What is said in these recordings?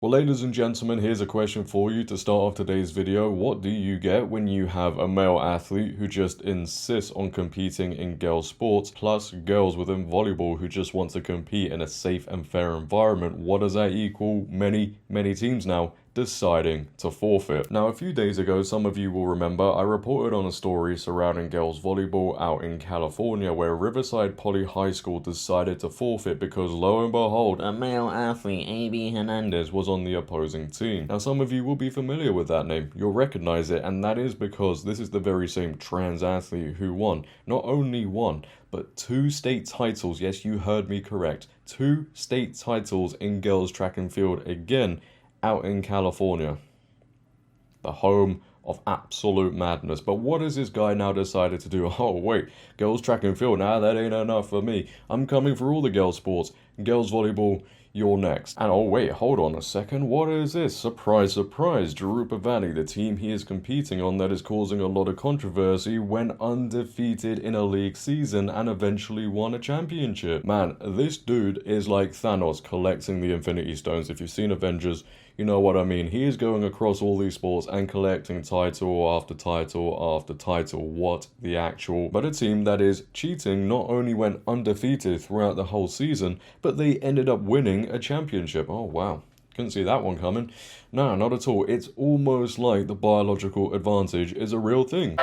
Well, ladies and gentlemen, here's a question for you to start off today's video. What do you get when you have a male athlete who just insists on competing in girls' sports, plus girls within volleyball who just want to compete in a safe and fair environment? What does that equal? Many teams now deciding to forfeit. Now, a few days ago, some of you will remember, I reported on a story surrounding girls volleyball out in California where Riverside Poly High School decided to forfeit because, lo and behold, a male athlete, AB Hernandez, was on the opposing team. Now, some of you will be familiar with that name. You'll recognize it, and that is because this is the very same trans athlete who won not only one, but 2 state titles. Yes, you heard me correct. 2 state titles in girls track and field, again, out in California, the home of absolute madness. But what has this guy now decided to do? Oh wait, girls track and field, now that ain't enough for me. I'm coming for all the girls sports. Girls volleyball, you're next. And oh wait, hold on a second, what is this? Surprise, surprise, Jurupa Valley, the team he is competing on that is causing a lot of controversy, went undefeated in a league season and eventually won a championship. Man, this dude is like Thanos collecting the Infinity Stones. If you've seen Avengers, you know what I mean. He is going across all these sports and collecting title after title after title. What the actual... But a team that is cheating not only went undefeated throughout the whole season, but they ended up winning a championship. Oh wow, couldn't see that one coming. No, not at all. It's almost like the biological advantage is a real thing.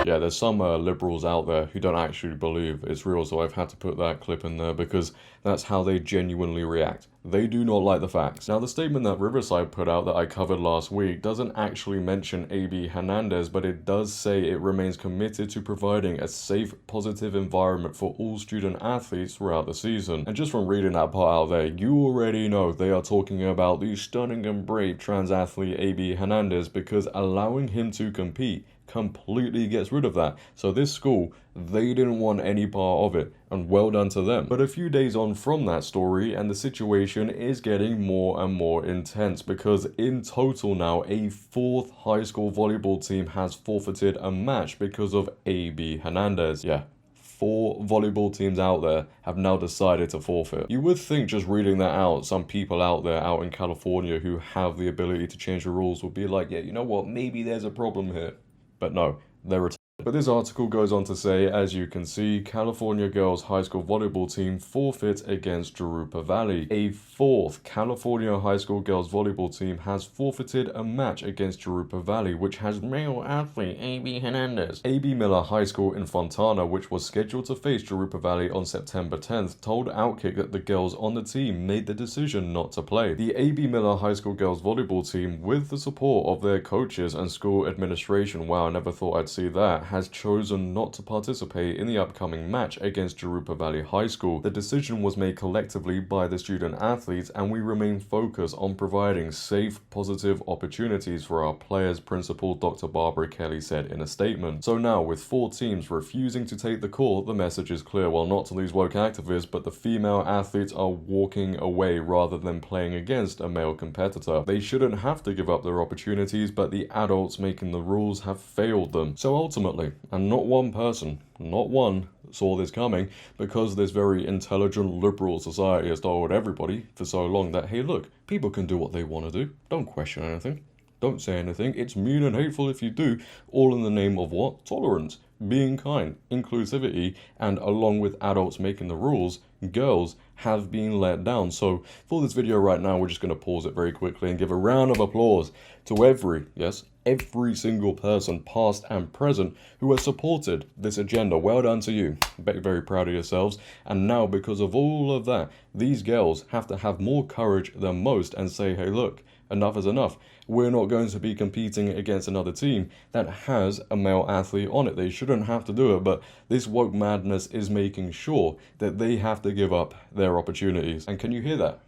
Yeah, there's some liberals out there who don't actually believe it's real, so I've had to put that clip in there because that's how they genuinely react. They do not like the facts. Now, the statement that Riverside put out that I covered last week doesn't actually mention AB Hernandez, but it does say it remains committed to providing a safe, positive environment for all student athletes throughout the season. And just from reading that part out there, you already know they are talking about the stunning and brave trans athlete AB Hernandez, because allowing him to compete completely gets rid of that. So this school, they didn't want any part of it, and well done to them. But a few days on from that story, and the situation is getting more and more intense, because in total now, a 4th high school volleyball team has forfeited a match because of AB Hernandez. Yeah. 4 volleyball teams out there have now decided to forfeit. You would think, just reading that out, some people out there out in California who have the ability to change the rules would be like, yeah, you know what, maybe there's a problem here. But no, they're retired. But this article goes on to say, as you can see, California girls high school volleyball team forfeit against Jurupa Valley. A 4th California high school girls volleyball team has forfeited a match against Jurupa Valley, which has male athlete AB Hernandez. AB Miller High School in Fontana, which was scheduled to face Jurupa Valley on September 10th, told Outkick that the girls on the team made the decision not to play. The AB Miller High School girls volleyball team, with the support of their coaches and school administration, wow, I never thought I'd see that, has chosen not to participate in the upcoming match against Jurupa Valley High School. The decision was made collectively by the student athletes, and we remain focused on providing safe, positive opportunities for our players, Principal Dr. Barbara Kelly said in a statement. So now, with 4 teams refusing to take the court, the message is clear. Well, not to these woke activists, but the female athletes are walking away rather than playing against a male competitor. They shouldn't have to give up their opportunities, but the adults making the rules have failed them. So ultimately, and not one person, not one, saw this coming, because this very intelligent liberal society has told everybody for so long that, hey look, people can do what they want to do, don't question anything, don't say anything, it's mean and hateful if you do, all in the name of what? Tolerance, being kind, inclusivity, and along with adults making the rules, girls have been let down. So for this video right now, we're just going to pause it very quickly and give a round of applause to every single person, past and present, who has supported this agenda. Well done to you. Be very proud of yourselves. And now, because of all of that, these girls have to have more courage than most and say, hey, look, enough is enough. We're not going to be competing against another team that has a male athlete on it. They shouldn't have to do it, but this woke madness is making sure that they have to give up their opportunities. And can you hear that?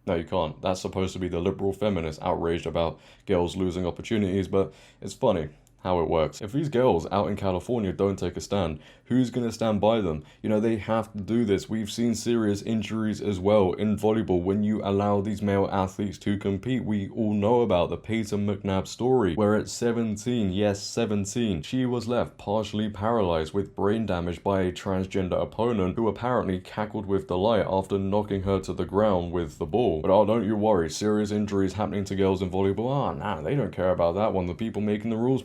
No, you can't. That's supposed to be the liberal feminists outraged about girls losing opportunities, but it's funny. how it works. If these girls out in California don't take a stand, who's going to stand by them? You know, they have to do this. We've seen serious injuries as well in volleyball when you allow these male athletes to compete. We all know about the Peyton McNabb story, where at 17, yes, 17, she was left partially paralyzed with brain damage by a transgender opponent who apparently cackled with delight after knocking her to the ground with the ball. But oh, don't you worry, serious injuries happening to girls in volleyball, nah, they don't care about that one. The people making the rules,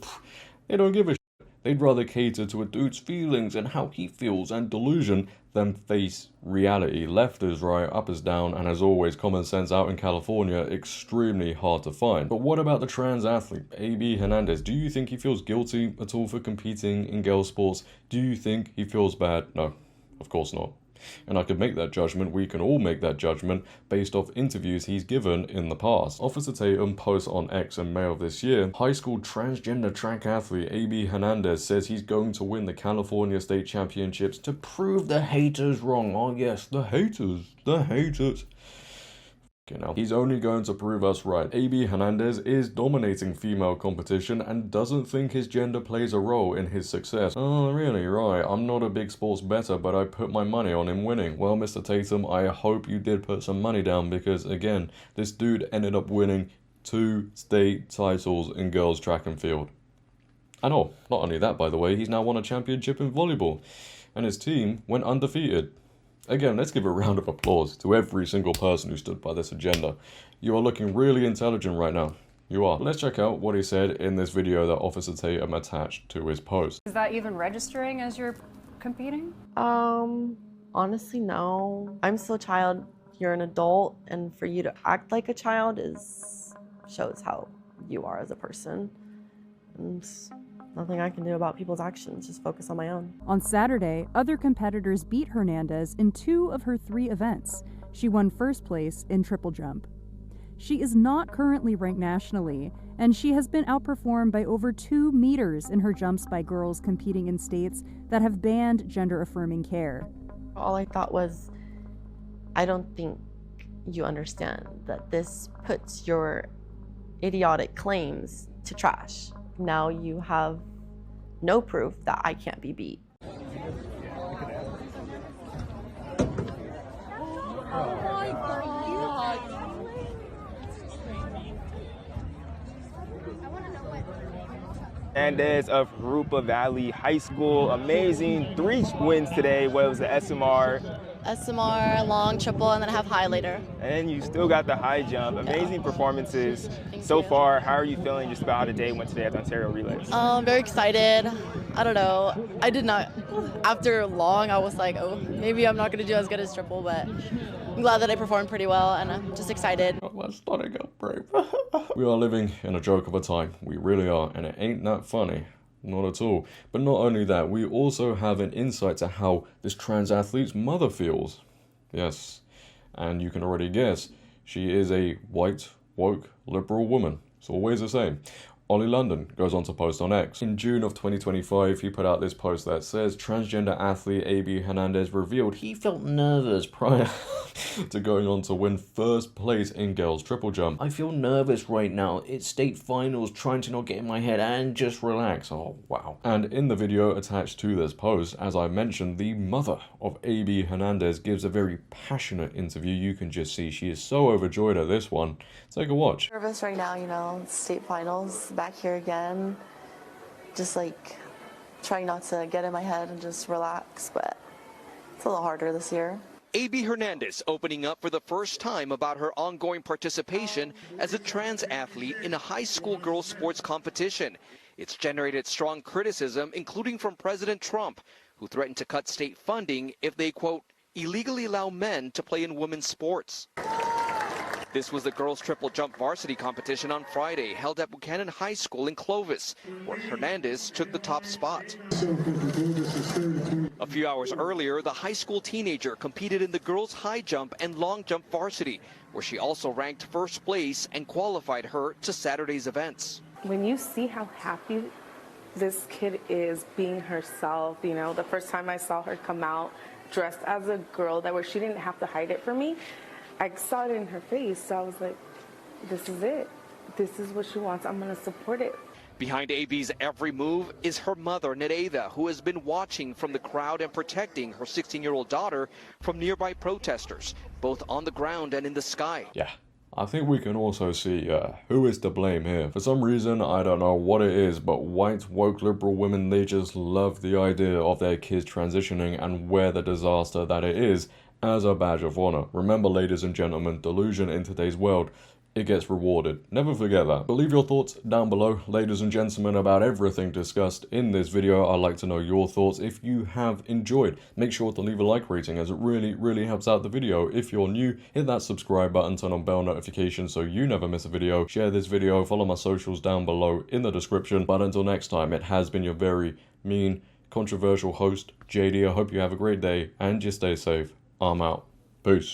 they don't give a shit. They'd rather cater to a dude's feelings and how he feels and delusion than face reality. Left is right, up is down, and as always, common sense out in California, extremely hard to find. But what about the trans athlete, AB Hernandez? Do you think he feels guilty at all for competing in girls' sports? Do you think he feels bad? No, of course not. And I could make that judgment, we can all make that judgment, based off interviews he's given in the past. Officer Tatum posts on X in May of this year, high school transgender track athlete AB Hernandez says he's going to win the California State Championships to prove the haters wrong. Oh yes, the haters, the haters. Okay, now, he's only going to prove us right. AB Hernandez is dominating female competition and doesn't think his gender plays a role in his success. Oh, really? Right. I'm not a big sports bettor, but I put my money on him winning. Well, Mr. Tatum, I hope you did put some money down because, again, this dude ended up winning 2 state titles in girls track and field. And oh, not only that, by the way, he's now won a championship in volleyball. And his team went undefeated. Again, let's give a round of applause to every single person who stood by this agenda. You are looking really intelligent right now. You are. Let's check out what he said in this video that Officer Tatum attached to his post. Is that even registering as you're competing? Honestly, no. I'm still a child, you're an adult, and for you to act like a child shows how you are as a person. And nothing I can do about people's actions, just focus on my own. On Saturday, other competitors beat Hernandez in 2 of her 3 events. She won first place in triple jump. She is not currently ranked nationally, and she has been outperformed by over 2 meters in her jumps by girls competing in states that have banned gender-affirming care. All I thought was, I don't think you understand that this puts your idiotic claims to trash. Now you have no proof that I can't be beat. Hernandez of Rupa Valley High School. Amazing 3 wins today. What was the SMR? SMR, long, triple, and then I have high later. And you still got the high jump. Amazing performances so far. How are you feeling just about how the day went today at the Ontario Relays? Very excited. I don't know. I did not, after long, I was like, oh, maybe I'm not going to do as good as triple, but I'm glad that I performed pretty well, and I'm just excited. Let's starting up brave. We are living in a joke of a time. We really are, and it ain't that funny. Not at all. But not only that, we also have an insight to how this trans athlete's mother feels. Yes, and you can already guess, she is a white, woke, liberal woman. It's always the same. Ollie London goes on to post on X. In June of 2025, he put out this post that says, transgender athlete AB Hernandez revealed he felt nervous prior to going on to win first place in girls triple jump. I feel nervous right now. It's state finals, trying to not get in my head and just relax. Oh, wow. And in the video attached to this post, as I mentioned, the mother of AB Hernandez gives a very passionate interview. You can just see she is so overjoyed at this one. Take a watch. Nervous right now, you know, state finals, back here again. Just like trying not to get in my head and just relax, but it's a little harder this year. AB Hernandez opening up for the first time about her ongoing participation as a trans athlete in a high school girls sports competition. It's generated strong criticism, including from President Trump, who threatened to cut state funding if they, quote, illegally allow men to play in women's sports. This was the girls' triple jump varsity competition on Friday, held at Buchanan High School in Clovis, where Hernandez took the top spot. A few hours earlier, the high school teenager competed in the girls' high jump and long jump varsity, where she also ranked first place and qualified her to Saturday's events. When you see how happy this kid is being herself, you know, the first time I saw her come out dressed as a girl where she didn't have to hide it from me, I saw it in her face, so I was like, this is it. This is what she wants. I'm going to support it. Behind AB's every move is her mother, Nereida, who has been watching from the crowd and protecting her 16-year-old daughter from nearby protesters, both on the ground and in the sky. Yeah. I think we can also see who is to blame here. For some reason, I don't know what it is, but white, woke, liberal women, they just love the idea of their kids transitioning and wear the disaster that it is as a badge of honor. Remember, ladies and gentlemen, delusion in today's world, it gets rewarded. Never forget that. But leave your thoughts down below, ladies and gentlemen, about everything discussed in this video. I'd like to know your thoughts. If you have enjoyed, make sure to leave a like rating, as it really helps out the video. If you're new, hit that subscribe button, turn on bell notifications so you never miss a video. Share this video, follow my socials down below in the description. But until next time, it has been your very mean, controversial host, JD. I hope you have a great day and you stay safe. I'm out. Peace.